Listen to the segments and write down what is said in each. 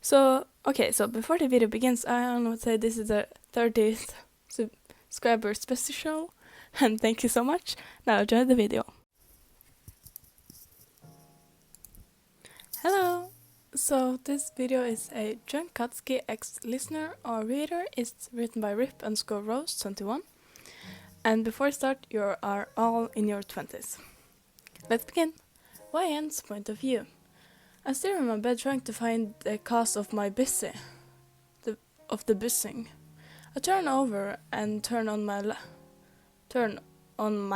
So before the video begins, I want to say this is the 30th subscriber special, and thank you so much. Now enjoy the video. Hello. So this video is a John Katsuki ex-listener or reader. It's written by Rip_Rose21. And before I start, you are all in your 20s. Let's begin. YN's point of view. I stare on my bed trying to find the cause of my bussing. I turn over and turn on my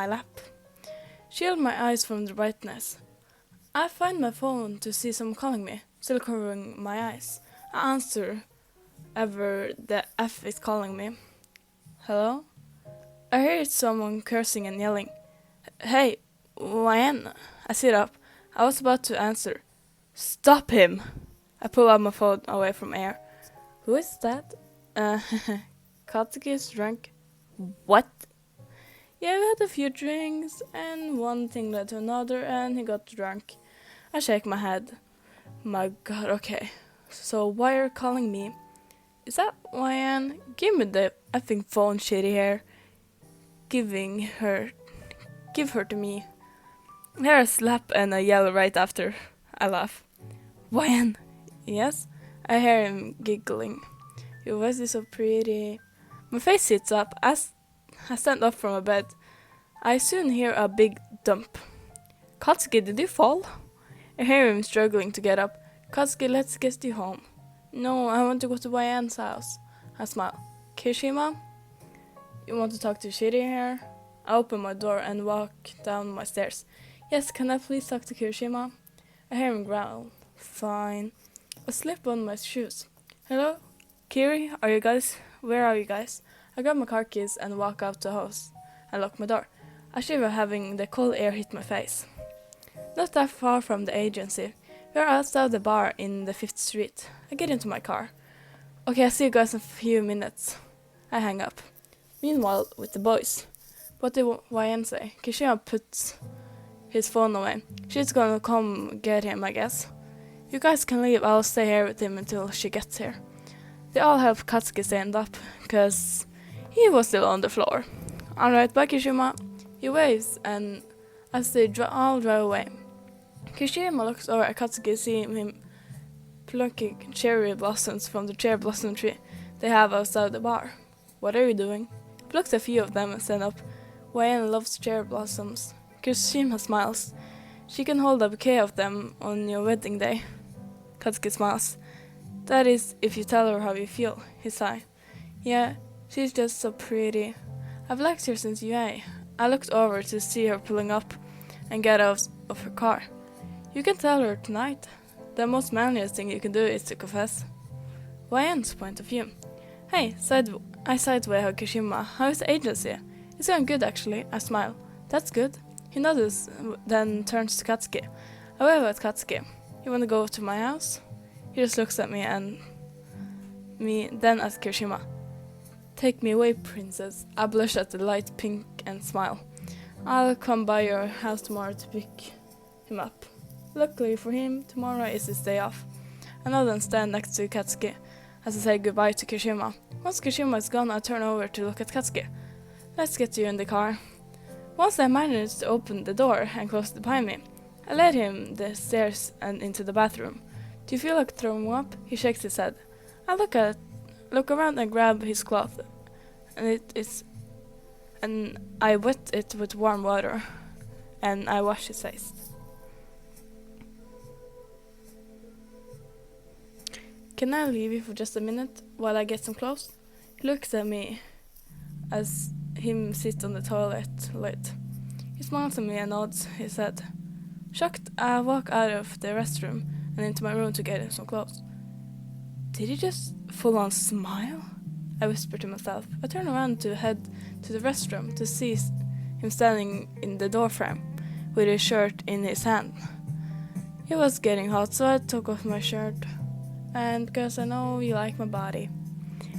lap. Shield my eyes from the brightness. I find my phone to see someone calling me, still covering my eyes. I answer ever the F is calling me. Hello? I hear someone cursing and yelling. Hey, YN. I sit up. I was about to answer. Stop him! I pull out my phone away from air. Who is that? Katsuki is drunk. What? Yeah, we had a few drinks, and one thing led to another, and he got drunk. I shake my head. My god, okay. So why are you calling me? Is that YN? Give me the effing phone, shitty hair. Give her to me. I hear a slap and a yell right after. I laugh. YN? Yes? I hear him giggling. Your voice is so pretty. My face sits up. I stand up from my bed. I soon hear a big dump. Katsuki, did you fall? I hear him struggling to get up. Katsuki, let's get you home. No, I want to go to YN's house. I smile. Kirishima? You want to talk to Shiri here? I open my door and walk down my stairs. Yes, can I please talk to Kirishima? I hear him growl. Fine. I slip on my shoes. Hello? Kiri, where are you guys? I grab my car keys and walk out the house. I lock my door. I shiver having the cold air hit my face. Not that far from the agency. We are outside the bar in the 5th Street. I get into my car. Okay, I'll see you guys in a few minutes. I hang up. Meanwhile, with the boys. What did YN say? Kirishima puts his phone away. She's gonna come get him, I guess. You guys can leave, I'll stay here with him until she gets here. They all help Katsuki stand up, cause he was still on the floor. Alright, bye Kirishima. He waves, and as they all drive away. Kirishima looks over at Katsuki, seeing him plucking cherry blossoms from the cherry blossom tree they have outside the bar. What are you doing? He plucks a few of them and stands up. YN loves cherry blossoms. Kirishima smiles. She can hold a bouquet of them on your wedding day. Katsuki smiles. That is, if you tell her how you feel, he sighs. Yeah, she's just so pretty. I've liked her since UA. I looked over to see her pulling up and get out of her car. You can tell her tonight. The most manliest thing you can do is to confess. YN's point of view. Hey, I sideway her Kirishima. How is the agency? It's going good actually. I smile. That's good. He nods, then turns to Katsuki. I wave at Katsuki. You wanna go to my house? He just looks at me then at Kirishima. Take me away, princess. I blush at the light pink and smile. I'll come by your house tomorrow to pick him up. Luckily for him, tomorrow is his day off. I nod and stand next to Katsuki as I say goodbye to Kirishima. Once Kirishima is gone, I turn over to look at Katsuki. Let's get you in the car. Once I managed to open the door and close it behind me, I led him the stairs and into the bathroom. Do you feel like throwing up? He shakes his head. I look around and grab his cloth, and I wet it with warm water, and I wash his face. Can I leave you for just a minute while I get some clothes? He looks at me as him sit on the toilet lid. He smiles at me and nods his head. Shocked, I walk out of the restroom and into my room to get some clothes. Did he just full on smile? I whisper to myself. I turn around to head to the restroom to see him standing in the doorframe with his shirt in his hand. It was getting hot, so I took off my shirt, and because I know you like my body.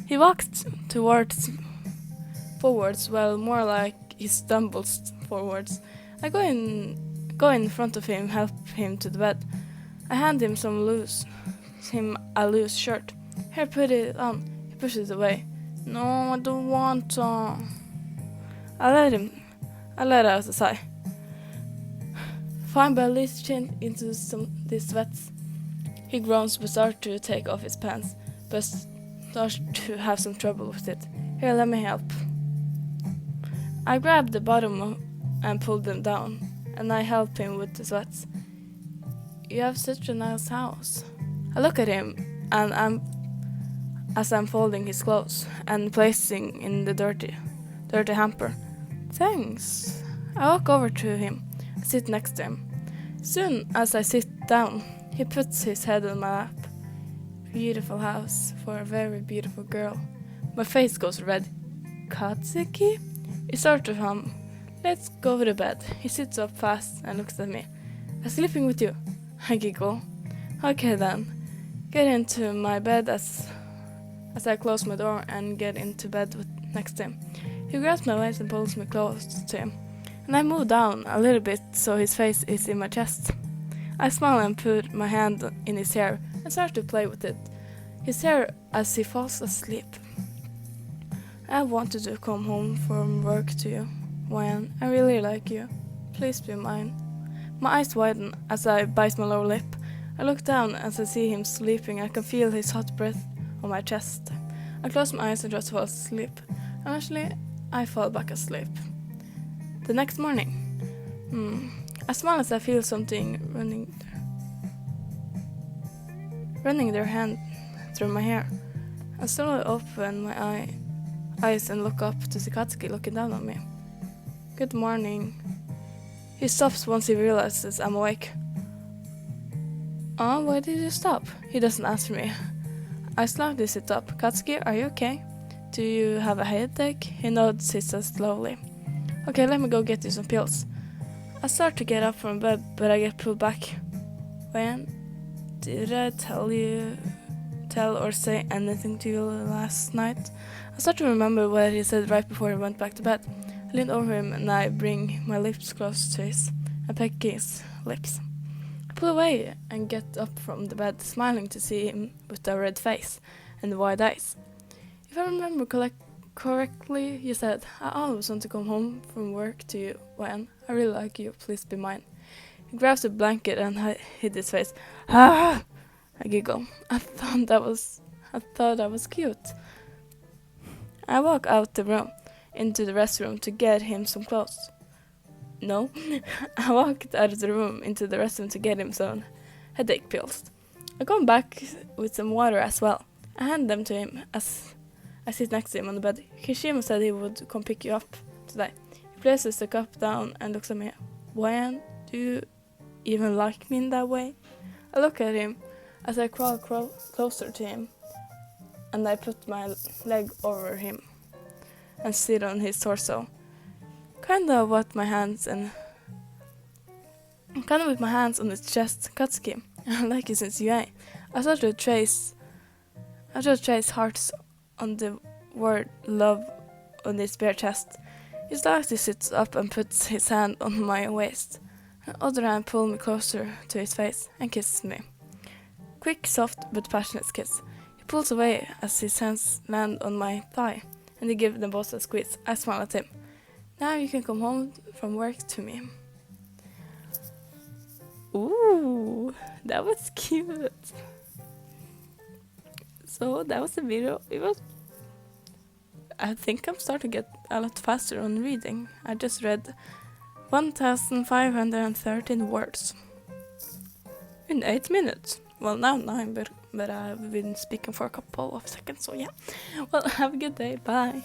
He walked forwards, well, more like he stumbles forwards. I go in front of him, help him to the bed. I hand him some loose him a loose shirt. Here, put it on. He pushes it away. No, I don't want to. I let out a sigh. Fine, but least chin into these sweats. He groans but starts to take off his pants, but starts to have some trouble with it. Here, let me help. I grab the bottom and pull them down, and I help him with the sweats. You have such a nice house. I look at him, and as I'm folding his clothes and placing in the dirty hamper. Thanks. I walk over to him, sit next to him. Soon as I sit down, he puts his head on my lap. Beautiful house for a very beautiful girl. My face goes red. Katsuki? He starts to hum. Let's go to bed. He sits up fast and looks at me. I'm sleeping with you. I giggle. Okay then. Get into my bed as I close my door and get into bed next to him. He grabs my waist and pulls me close to him, and I move down a little bit so his face is in my chest. I smile and put my hand in his hair and start to play with it. His hair as he falls asleep. I wanted to come home from work to you, Wayne. I really like you. Please be mine. My eyes widen as I bite my lower lip. I look down as I see him sleeping. I can feel his hot breath on my chest. I close my eyes and just fall asleep. Eventually, I fall back asleep. The next morning, I smile as I feel something running their hand through my hair. I slowly open my eyes and look up to see Katsuki looking down on me. Good morning. He stops once he realizes I'm awake. Why did you stop? He doesn't answer me. I slightly sit up. Katsuki, are you okay? Do you have a headache? He nods his head slowly. Okay, let me go get you some pills. I start to get up from bed, but I get pulled back. When did I tell or say anything to you last night? I start to remember what he said right before he went back to bed. I lean over him and I bring my lips close to his and peck his lips. I pull away and get up from the bed, smiling to see him with a red face and wide eyes. If I remember correctly, you said, I always want to come home from work to you, Wayne. I really like you, please be mine. He grabs a blanket and hid his face. Ah! I giggle. I thought that was cute. I walk out the room, into the restroom to get him some clothes. No, I walked out of the room into the restroom to get him some headache pills. I come back with some water as well. I hand them to him as I sit next to him on the bed. Kishima said he would come pick you up today. He places the cup down and looks at me. Wayne, do you even like me in that way? I look at him as I crawl closer to him, and I put my leg over him and sit on his torso. Kind of with my hands on his chest. Katsuki, I like you since you ain't. I start to trace hearts on the word love on his bare chest. He slightly sits up and puts his hand on my waist. The other hand pulls me closer to his face and kisses me. Quick, soft, but passionate kiss. He pulls away as his hands land on my thigh, and they give them both a squeeze. I smile at him. Now you can come home from work to me. Ooh, that was cute. So that was the video. I think I'm starting to get a lot faster on reading. I just read 1,513 words in 8 minutes. Well, now 9, but I've been speaking for a couple of seconds, so yeah. Well, have a good day. Bye.